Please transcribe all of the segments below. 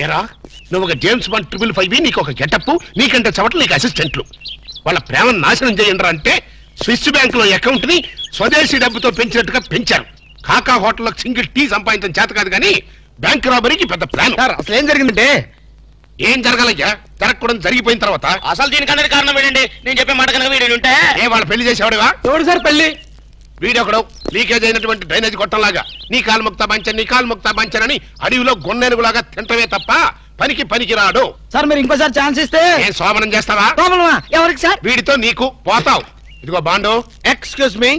ఏరా నువ్వు ఒక జేమ్స్ బాండ్ 555 నీకు ఒక గెటప్, నీకంటే చవట్లు నీకు అసిస్టెంట్లు. వాళ్ళ ప్రేమను నాశనం చేయండి అంటే స్విస్ బ్యాంక్ లో అకౌంట్ ని స్వదేశీ డబ్బుతో పెంచినట్టుగా పెంచారు. కాకా హోటల్లో సింగిల్ టీ సంపాదించడం చేత కాదు కానీ బ్యాంక్ రాబరీకి పెద్ద ప్లాన్. అసలు ఏం జరిగిందంటే ఏం జరగాలయ్యా? జరగకూడదు జరిగిపోయిన తర్వాత. అసలు దీనికన్నా కారణం ఏంటండి? నేను చెప్పే మాట కనుక వీడు ఉంటే వాళ్ళ పెళ్లి చేసేవాడుగా. ఎవడు సార్ పెళ్లి? వీడొకడు లీకేజ్ అయినటువంటి డ్రైనేజ్ గొట్టంలాగా నీ కాలు ముక్తా బంచన్ నీ కాలు ముక్తా బంచన్ అని అడవిలో గొన్నెనుగులాగా తింటమే తప్ప పనికి రాడు. సార్ మీరు ఇంకోసారి ఛాన్స్ ఇస్తే ఏం శోభనం చేస్తావా? ఎవరికి సార్? వీడితో నీకు పోతావు. ఇదిగో bond. Excuse me,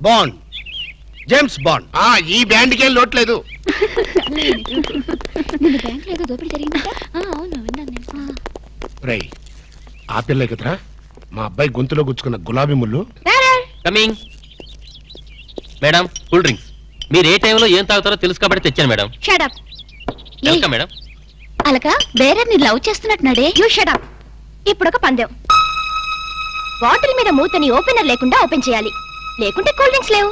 bond, James bond. ఈ బ్యాండ్ కి లోట్లేదు. రేయ్ ఆ పిల్ల కదరా మా అబ్బాయి గొంతులో గుచ్చుకున్న గులాబీ ముళ్ళు. Coming madam, cool drinks. మీరు ఏ టైంలో ఏం తాగుతారో తెలుసు కాబట్టి తెచ్చాను మేడం. షడప్. Welcome madam. అలక వేరే ని లవ్ చేస్తున్నట్టున్నాడే. You shut up. ఇప్పుడు ఒక పందెం. బాటిల్ మీద మూతని ఓపెనర్ లేకుండా ఓపెన్ చేయాలి, లేకుంటే కూల్ డ్రింక్స్ లేవు.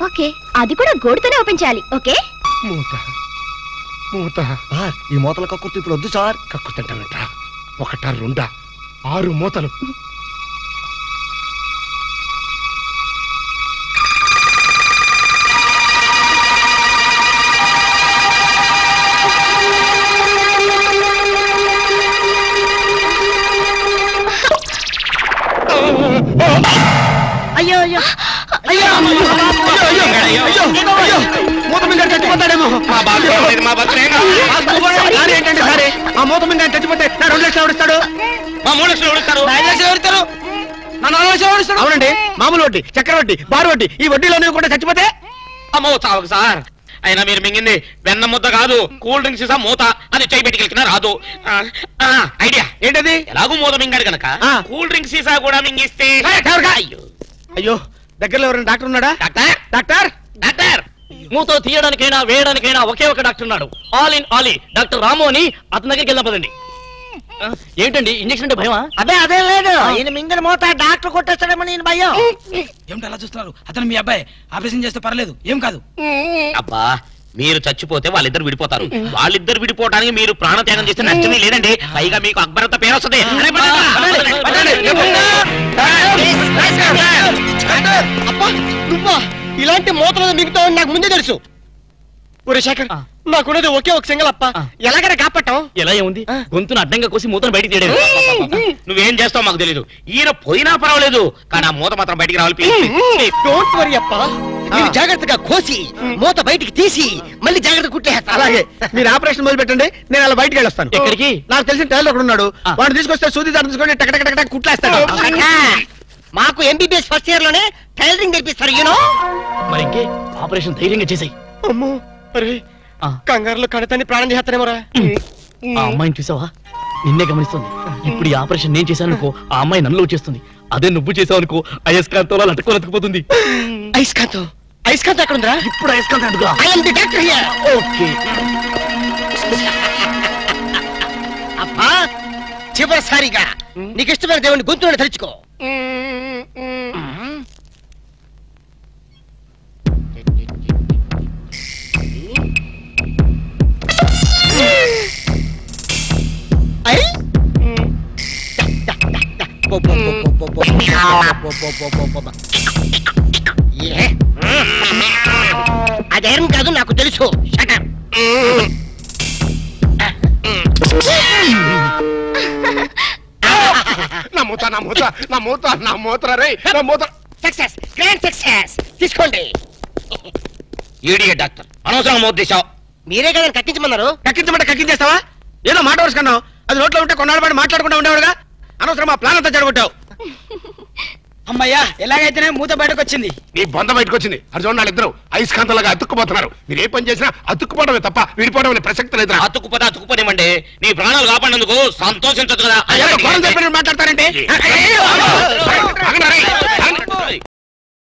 ఓకే, అది కూడా గోడుతోనే ఓపెన్ చేయాలి. ఓకే? మూత ఈ మూతల కక్కుర్తి ఇప్పుడు వద్దు సార్. కక్కుతంటానంట. ఒకటా రెండా 6 మూతలు. అయ్యో అయ్యో అయ్యో మూత మీద చచ్చిపోతాడేమో. ఏంటంటే సరే ఆ మూత మీద చచ్చిపోతే నా 2 లక్షలు ఎవరిస్తాడు? మా 3 లక్షలు ఎవరిస్తారు? 5 లక్షలు ఎవరిస్తారు? నా 4 లక్షలు ఎవరిస్తాడు? అవునండి, మామూలు వడ్డీ, చక్కెర వడ్డీ, బారు వడ్డీ, ఈ వడ్డీలో కూడా చచ్చిపోతే అమ్మో చావకు సార్. అయినా మీరు మింగింది వెన్న ముద్ద కాదు, కూల్ డ్రింక్స్ సీసా మూత. అది చేయి పెట్టుకెళ్తున్నా రాదు. ఐడియా ఏంటది? ఎలాగూ మూత మింగాడు కనుక కూల్ డ్రింక్స్ సీసా కూడా మింగిస్తే. అయ్యో దగ్గరలో ఎవరైనా డాక్టర్ ఉన్నాడా? డాక్టర్ డాక్టర్ డాక్టర్ మూతో తీయడానికైనా వేయడానికైనా ఒకే ఒక డాక్టర్ ఉన్నాడు. ఆల్ ఇన్ ఆలీ డాక్టర్ రాము అని. అతని దగ్గరికి వెళ్దాం పదండి. ఏంటండి ఇంజక్షన్ అంటే భయమా? అదే లేదు, ఈయన మింగిన మూత డాక్టర్ కొట్టేస్తాడేమో నేను భయం. ఏమిటి అలా చూస్తున్నారు? అతను మీ అబ్బాయి, ఆపరేషన్ చేస్తే పర్లేదు, ఏం కాదు. అబ్బా మీరు చచ్చిపోతే వాళ్ళిద్దరు విడిపోతారు. వాళ్ళిద్దరు విడిపోవడానికి మీరు ప్రాణత్యాగం చేస్తే నష్టమే లేదండి. పైగా మీకు అక్బరంత పేరు వస్తుంది. నువ్వా ఇలాంటి మూతలు మిగతావు నాకు ముందే తెలుసు. ఒరే శేఖర్, నాకున్నది ఒకే ఒక సింగల్ అప్ప, ఎలాగైనా కాపాటం. ఎలా ఏముంది? గొంతును అడ్డంగా కోసి మూతను బయటికి తీయడం. నువ్వేం చేస్తావు మాకు తెలీదు. ఈయన పోయినా పర్వాలేదు, కానీ ఆ మూత మాత్రం బయటికి రావాలి. డోంట్ వరీ అప్ప, జాగ్రత్తగా కోసి మూత బయటికి తీసి మళ్ళీ జాగ్రత్త కుట్టేస్తా. అలాగే మీరు ఆపరేషన్ మొదలు పెట్టండి, నేను అలా బయటికి వెళ్ళొస్తాను. ఎక్కడికి? నాకు తెలిసిన టైలర్ ఒకడు ఉన్నాడు, వాడు తీసుకొస్తే సూది దాన్ని తీసుకొని టక్ టక్ టక్ కుట్లేస్తాడు. మాకు ఎంబీబీఎస్ ఫస్ట్ ఇయర్ లోనే టైలరింగ్ నేర్పిస్తారు. యూనో మరి ఇంకే ఆపరేషన్ ధైర్యంగా చేసాయి. అమ్మో అరే కంగారులో కడతాన్ని ప్రాణం చేస్తానేమోరా. ఆ అమ్మాయిని చూసావా? నిన్నే గమనిస్తుంది. ఇప్పుడు ఈ ఆపరేషన్ నేను చేశాను అనుకో, ఆ అమ్మాయి నన్ను చేస్తుంది. అదే నువ్వు చేసావు అనుకో, అయస్కాంతంలో లట్టుకోలేకపోతుంది. అయస్కాంతం? అయస్కాంతం ఎక్కడ ఉందిరా? ఇప్పుడు అయస్కాంతం అడుగురా. ఓకే అబ్బా, చివరిసారిగా నీకు ఇష్టమైన దేవుని గొంతులను తలుచుకో. అదేం కాదు నాకు తెలుసు. తీసుకోండి. ఈడియట్ డాక్టర్, అనవసరంగా మోత తీసావు. మీరే కదా కక్కించమన్నారు. కక్కించమంటే కక్కించేస్తావా? ఏదో మాట వరుసుకున్నావు, అది నోట్లో ఉంటే కొన్నాళ్ళ పాటు మాట్లాడకుండా ఉండేవాడుగా. అనవసరం మా ప్లాన్ అంతా జరగొట్టావు. అమ్మయ్యా, ఎలాగైతేనే మూత బయటకు వచ్చింది. నీ బొంద బయటకు వచ్చింది. అది చూడండి, వాళ్ళిద్దరు అయస్కాంతంలాగా అతుక్కుపోతున్నారు. మీరు ఏ పని చేసినా అతుక్కుపోవడమే తప్ప విడిపోవడం అనే ప్రసక్తి లేదు. అతుక్కుపోనివ్వండి. నీ ప్రాణాలు కాపాడినందుకు సంతోషించదు కదా. మాట్లాడతారంటే